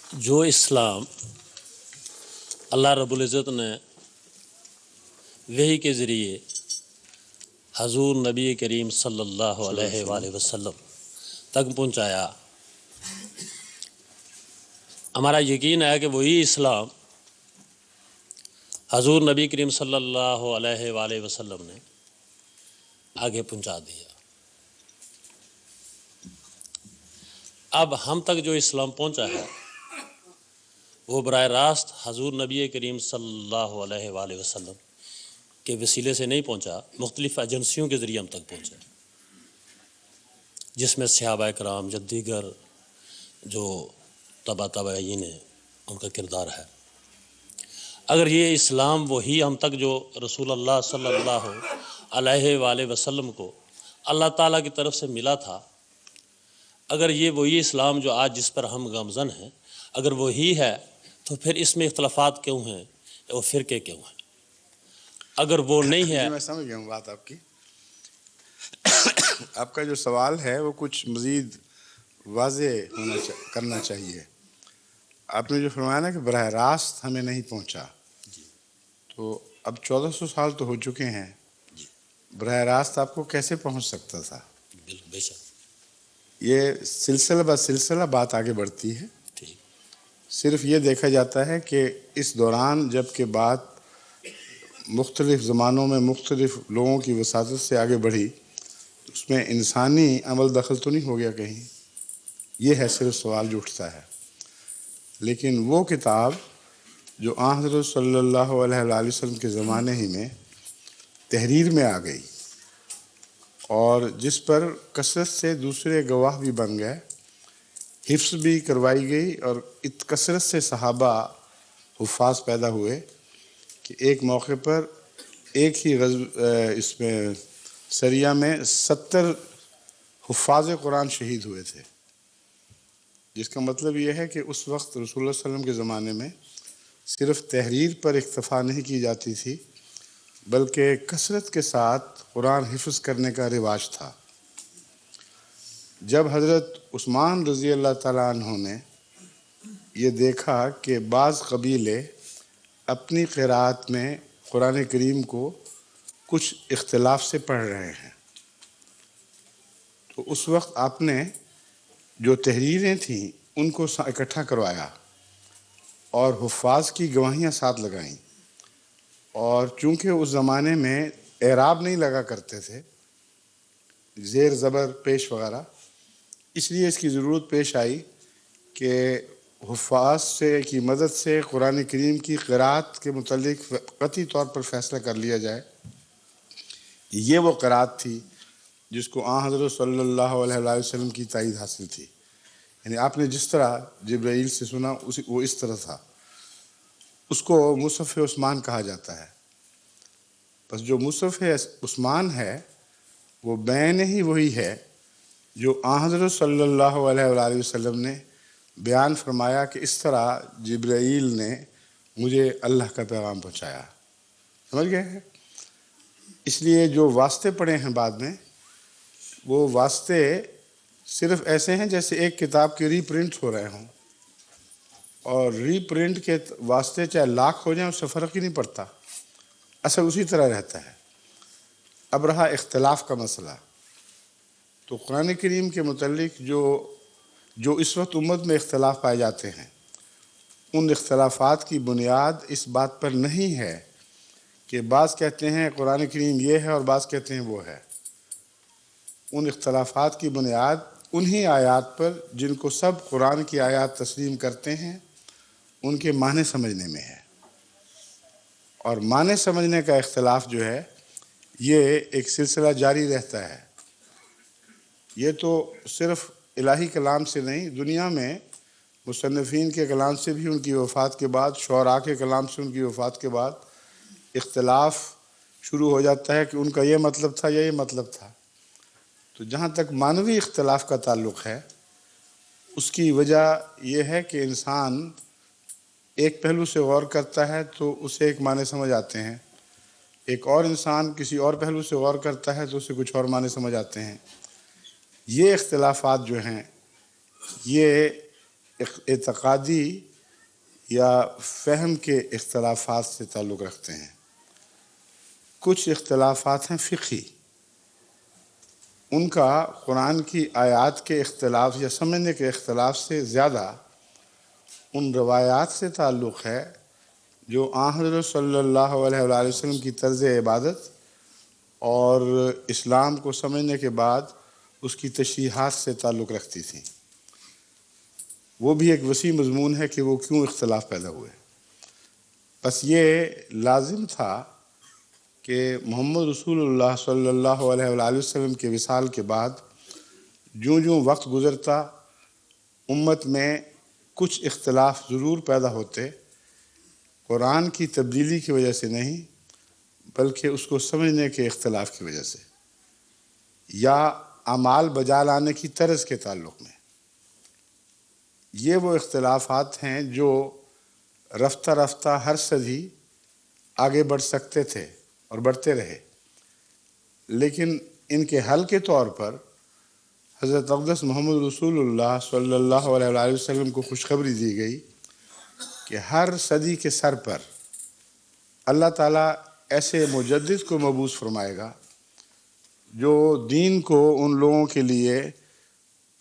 جو اسلام اللہ رب العزت نے وحی کے ذریعے حضور نبی کریم صلی اللہ علیہ وآلہ وسلم تک پہنچایا، ہمارا یقین ہے کہ وہی اسلام حضور نبی کریم صلی اللہ علیہ وآلہ وسلم نے آگے پہنچا دیا۔ اب ہم تک جو اسلام پہنچا ہے وہ براہ راست حضور نبی کریم صلی اللہ علیہ وآلہ وسلم کے وسیلے سے نہیں پہنچا، مختلف ایجنسیوں کے ذریعے ہم تک پہنچا، جس میں صحابہ کرام یا دیگر جو تابعین ہیں ان کا کردار ہے۔ اگر یہ اسلام وہی ہم تک جو رسول اللہ صلی اللہ علیہ وآلہ وسلم کو اللہ تعالیٰ کی طرف سے ملا تھا، اگر یہ وہی اسلام جو آج جس پر ہم گامزن ہیں اگر وہی ہے تو پھر اس میں اختلافات کیوں ہیں اور فرقے کیوں ہیں؟ اگر وہ نہیں ہے، میں سمجھ گیا ہوں بات آپ کی۔ آپ کا جو سوال ہے وہ کچھ مزید واضح کرنا چاہیے۔ آپ نے جو فرمایا نا کہ براہ راست ہمیں نہیں پہنچا، تو اب 1400 سال تو ہو چکے ہیں، براہ راست آپ کو کیسے پہنچ سکتا تھا؟ بالکل بے شک یہ سلسلہ بہ سلسلہ بات آگے بڑھتی ہے۔ صرف یہ دیکھا جاتا ہے کہ اس دوران جب کہ بات مختلف زمانوں میں مختلف لوگوں کی وساطت سے آگے بڑھی، اس میں انسانی عمل دخل تو نہیں ہو گیا کہیں، یہ ہے صرف سوال جو اٹھتا ہے۔ لیکن وہ کتاب جو آن حضرت صلی اللہ علیہ وآلہ وسلم کے زمانے ہی میں تحریر میں آ گئی اور جس پر کثرت سے دوسرے گواہ بھی بن گئے، حفظ بھی کروائی گئی، اور کثرت سے صحابہ حفاظ پیدا ہوئے کہ ایک موقع پر ایک ہی اس میں سریہ میں 70 حفاظ قرآن شہید ہوئے تھے، جس کا مطلب یہ ہے کہ اس وقت رسول اللہ صلی اللہ علیہ وسلم کے زمانے میں صرف تحریر پر اکتفا نہیں کی جاتی تھی، بلکہ کثرت کے ساتھ قرآن حفظ کرنے کا رواج تھا۔ جب حضرت عثمان رضی اللہ تعالیٰ عنہ نے یہ دیکھا کہ بعض قبیلے اپنی قرأت میں قرآن کریم کو کچھ اختلاف سے پڑھ رہے ہیں، تو اس وقت آپ نے جو تحریریں تھیں ان کو اکٹھا کروایا اور حفاظ کی گواہیاں ساتھ لگائیں، اور چونکہ اس زمانے میں اعراب نہیں لگا کرتے تھے، زیر زبر پیش وغیرہ، اس لیے اس کی ضرورت پیش آئی کہ حفاظ کی مدد سے قرآن کریم کی قرأت کے متعلق قطعی طور پر فیصلہ کر لیا جائے۔ یہ وہ قرأت تھی جس کو آن حضرت صلی اللہ علیہ وآلہ وسلم کی تائید حاصل تھی، یعنی آپ نے جس طرح جبرائیل سے سنا وہ اس طرح تھا، اس کو مصحف عثمان کہا جاتا ہے۔ بس جو مصحف عثمان ہے وہ بین ہی وہی ہے جو آن حضرت صلی اللہ علیہ وآلہ وسلم نے بیان فرمایا کہ اس طرح جبرائیل نے مجھے اللہ کا پیغام پہنچایا۔ سمجھ گئے؟ اس لیے جو واسطے پڑے ہیں بعد میں، وہ واسطے صرف ایسے ہیں جیسے ایک کتاب کے ری پرنٹ ہو رہے ہوں، اور ری پرنٹ کے واسطے چاہے لاکھ ہو جائیں اس سے فرق ہی نہیں پڑتا، اصل اسی طرح رہتا ہے۔ اب رہا اختلاف کا مسئلہ، تو قرآن کریم کے متعلق جو اس وقت امت میں اختلاف پائے جاتے ہیں، ان اختلافات کی بنیاد اس بات پر نہیں ہے کہ بعض کہتے ہیں قرآن کریم یہ ہے اور بعض کہتے ہیں وہ ہے۔ ان اختلافات کی بنیاد انہی آیات پر جن کو سب قرآن کی آیات تسلیم کرتے ہیں ان کے معنی سمجھنے میں ہے، اور معنی سمجھنے کا اختلاف جو ہے یہ ایک سلسلہ جاری رہتا ہے۔ یہ تو صرف الہی کلام سے نہیں، دنیا میں مصنفین کے کلام سے بھی ان کی وفات کے بعد، شعراء کے کلام سے ان کی وفات کے بعد اختلاف شروع ہو جاتا ہے کہ ان کا یہ مطلب تھا یا یہ مطلب تھا۔ تو جہاں تک معنوی اختلاف کا تعلق ہے، اس کی وجہ یہ ہے کہ انسان ایک پہلو سے غور کرتا ہے تو اسے ایک معنی سمجھ آتے ہیں، ایک اور انسان کسی اور پہلو سے غور کرتا ہے تو اسے کچھ اور معنی سمجھ آتے ہیں۔ یہ اختلافات جو ہیں یہ اعتقادی یا فہم کے اختلافات سے تعلق رکھتے ہیں، کچھ اختلافات ہیں فقہی، ان کا قرآن کی آیات کے اختلاف یا سمجھنے کے اختلاف سے زیادہ ان روایات سے تعلق ہے جو آن حضرت صلی اللہ علیہ وآلہ وسلم کی طرز عبادت اور اسلام کو سمجھنے کے بعد اس کی تشریحات سے تعلق رکھتی تھیں۔ وہ بھی ایک وسیع مضمون ہے کہ وہ کیوں اختلاف پیدا ہوئے۔ بس یہ لازم تھا کہ محمد رسول اللہ صلی اللہ علیہ وآلہ وسلم کے وصال کے بعد جوں جوں وقت گزرتا امت میں کچھ اختلاف ضرور پیدا ہوتے، قرآن کی تبدیلی کی وجہ سے نہیں بلکہ اس کو سمجھنے کے اختلاف کی وجہ سے یا اعمال بجا لانے کی طرز کے تعلق میں۔ یہ وہ اختلافات ہیں جو رفتہ رفتہ ہر صدی آگے بڑھ سکتے تھے اور بڑھتے رہے، لیکن ان کے حل کے طور پر حضرت اقدس محمد رسول اللہ صلی اللہ علیہ وآلہ وسلم کو خوشخبری دی گئی کہ ہر صدی کے سر پر اللہ تعالیٰ ایسے مجدد کو مبعوث فرمائے گا جو دین کو ان لوگوں کے لیے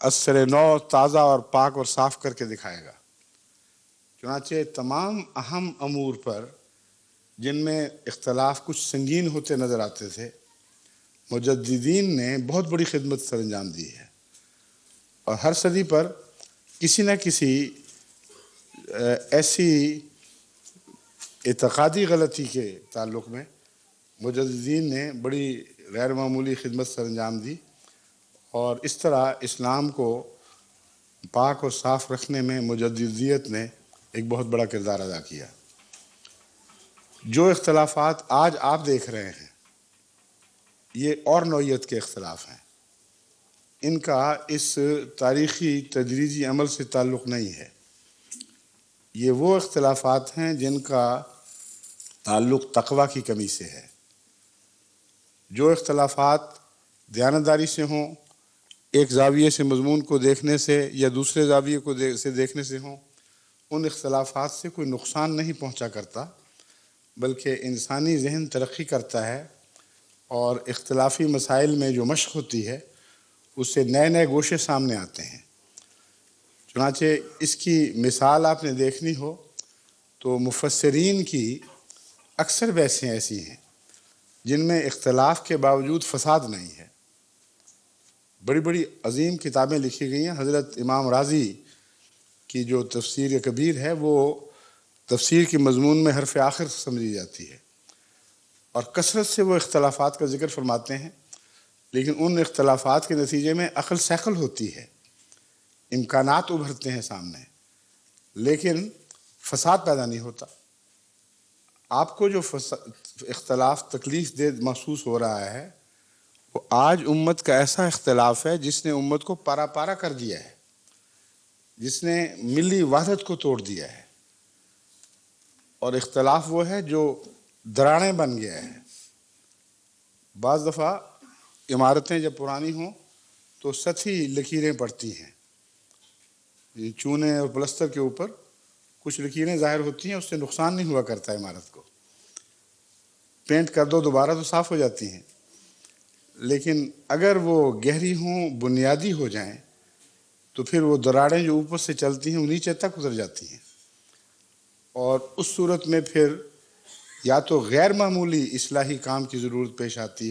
عصر نو تازہ اور پاک اور صاف کر کے دکھائے گا۔ چنانچہ تمام اہم امور پر جن میں اختلاف کچھ سنگین ہوتے نظر آتے تھے، مجددین نے بہت بڑی خدمت سر انجام دی ہے، اور ہر صدی پر کسی نہ کسی ایسی اعتقادی غلطی کے تعلق میں مجددین نے بڑی غیر معمولی خدمت سر انجام دی، اور اس طرح اسلام کو پاک اور صاف رکھنے میں مجددیت نے ایک بہت بڑا کردار ادا کیا۔ جو اختلافات آج آپ دیکھ رہے ہیں یہ اور نوعیت کے اختلاف ہیں، ان کا اس تاریخی تدریجی عمل سے تعلق نہیں ہے۔ یہ وہ اختلافات ہیں جن کا تعلق تقویٰ کی کمی سے ہے۔ جو اختلافات دیانتداری سے ہوں، ایک زاویے سے مضمون کو دیکھنے سے یا دوسرے زاویے کو سے دیکھنے سے ہوں، ان اختلافات سے کوئی نقصان نہیں پہنچا کرتا، بلکہ انسانی ذہن ترقی کرتا ہے، اور اختلافی مسائل میں جو مشق ہوتی ہے اس سے نئے نئے گوشے سامنے آتے ہیں۔ چنانچہ اس کی مثال آپ نے دیکھنی ہو تو مفسرین کی اکثر بحثیں ایسی ہیں جن میں اختلاف کے باوجود فساد نہیں ہے۔ بڑی بڑی عظیم کتابیں لکھی گئی ہیں۔ حضرت امام رازی کی جو تفسیر کبیر ہے وہ تفسیر کے مضمون میں حرف آخر سمجھی جاتی ہے، اور کثرت سے وہ اختلافات کا ذکر فرماتے ہیں، لیکن ان اختلافات کے نتیجے میں عقل سیکل ہوتی ہے، امکانات ابھرتے ہیں سامنے، لیکن فساد پیدا نہیں ہوتا۔ آپ کو جو اختلاف تکلیف دہ محسوس ہو رہا ہے وہ آج امت کا ایسا اختلاف ہے جس نے امت کو پارا پارا کر دیا ہے، جس نے ملی وحدت کو توڑ دیا ہے، اور اختلاف وہ ہے جو دراڑیں بن گیا ہے۔ بعض دفعہ عمارتیں جب پرانی ہوں تو سطحی لکیریں پڑتی ہیں، چونے اور پلستر کے اوپر کچھ لکیریں ظاہر ہوتی ہیں، اس سے نقصان نہیں ہوا کرتا عمارت کو، پینٹ کر دو دوبارہ تو صاف ہو جاتی ہیں، لیکن اگر وہ گہری ہوں، بنیادی ہو جائیں، تو پھر وہ دراڑیں جو اوپر سے چلتی ہیں وہ نیچے تک اتر جاتی ہیں، اور اس صورت میں پھر یا تو غیر معمولی اصلاحی کام کی ضرورت پیش آتی ہے